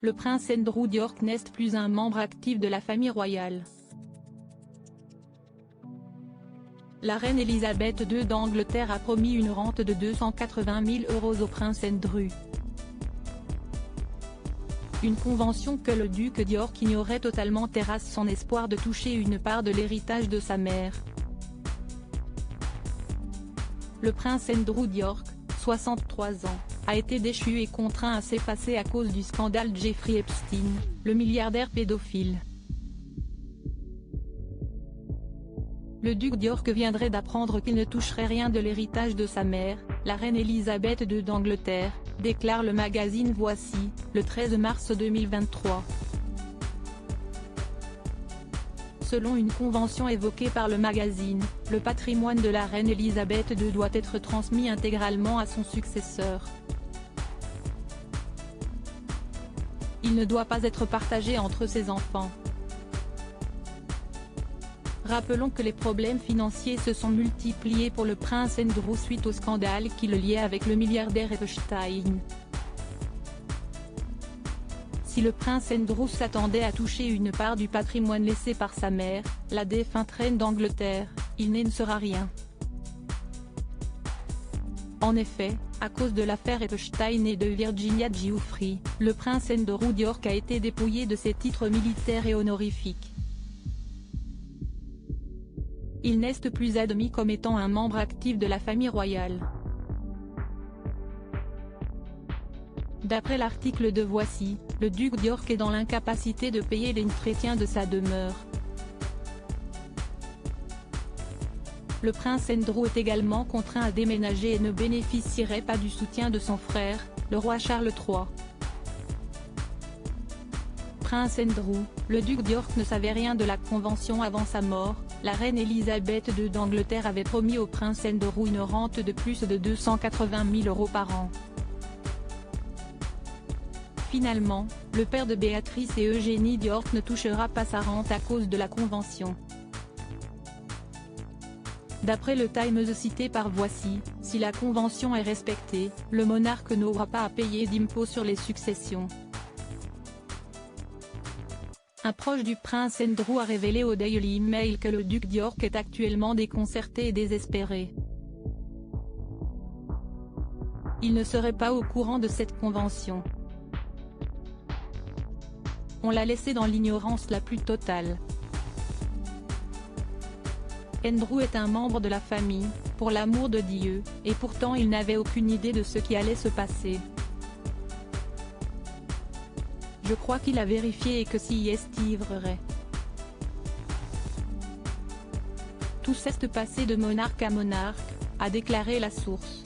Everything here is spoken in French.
le prince Andrew d'York n'est plus un membre actif de la famille royale. La reine Elisabeth II d'Angleterre a promis une rente de 280 000 € au prince Andrew. Une convention que le duc d'York ignorait totalement terrasse son espoir de toucher une part de l'héritage de sa mère. Le prince Andrew d'York, 63 ans, a été déchu et contraint à s'effacer à cause du scandale Jeffrey Epstein, le milliardaire pédophile. Le duc d'York viendrait d'apprendre qu'il ne toucherait rien de l'héritage de sa mère, la reine Elisabeth II d'Angleterre, déclare le magazine Voici, le 13 mars 2023. Selon une convention évoquée par le magazine, le patrimoine de la reine Elisabeth II doit être transmis intégralement à son successeur. Il ne doit pas être partagé entre ses enfants. Rappelons que les problèmes financiers se sont multipliés pour le prince Andrew suite au scandale qui le liait avec le milliardaire Epstein. Si le prince Andrew s'attendait à toucher une part du patrimoine laissé par sa mère, la défunte reine d'Angleterre, il ne sera rien. En effet, à cause de l'affaire Epstein et de Virginia Giuffre, le prince Andrew d'York a été dépouillé de ses titres militaires et honorifiques. Il n'est plus admis comme étant un membre actif de la famille royale. D'après l'article de Voici, le duc d'York est dans l'incapacité de payer l'entretien de sa demeure. Le prince Andrew est également contraint à déménager et ne bénéficierait pas du soutien de son frère, le roi Charles III. Prince Andrew, le duc d'York ne savait rien de la convention avant sa mort. La reine Elisabeth II d'Angleterre avait promis au prince Andrew une rente de plus de 280 000 € par an. Finalement, le père de Béatrice et Eugénie d'York ne touchera pas sa rente à cause de la convention. D'après le Times cité par Voici, si la convention est respectée, le monarque n'aura pas à payer d'impôts sur les successions. Un proche du prince Andrew a révélé au Daily Mail que le duc d'York est actuellement déconcerté et désespéré. Il ne serait pas au courant de cette convention. On l'a laissé dans l'ignorance la plus totale. Andrew est un membre de la famille, pour l'amour de Dieu, et pourtant il n'avait aucune idée de ce qui allait se passer. Je crois qu'il a vérifié et que s'y est-il-vrai. Tout s'est passé de monarque à monarque, a déclaré la source.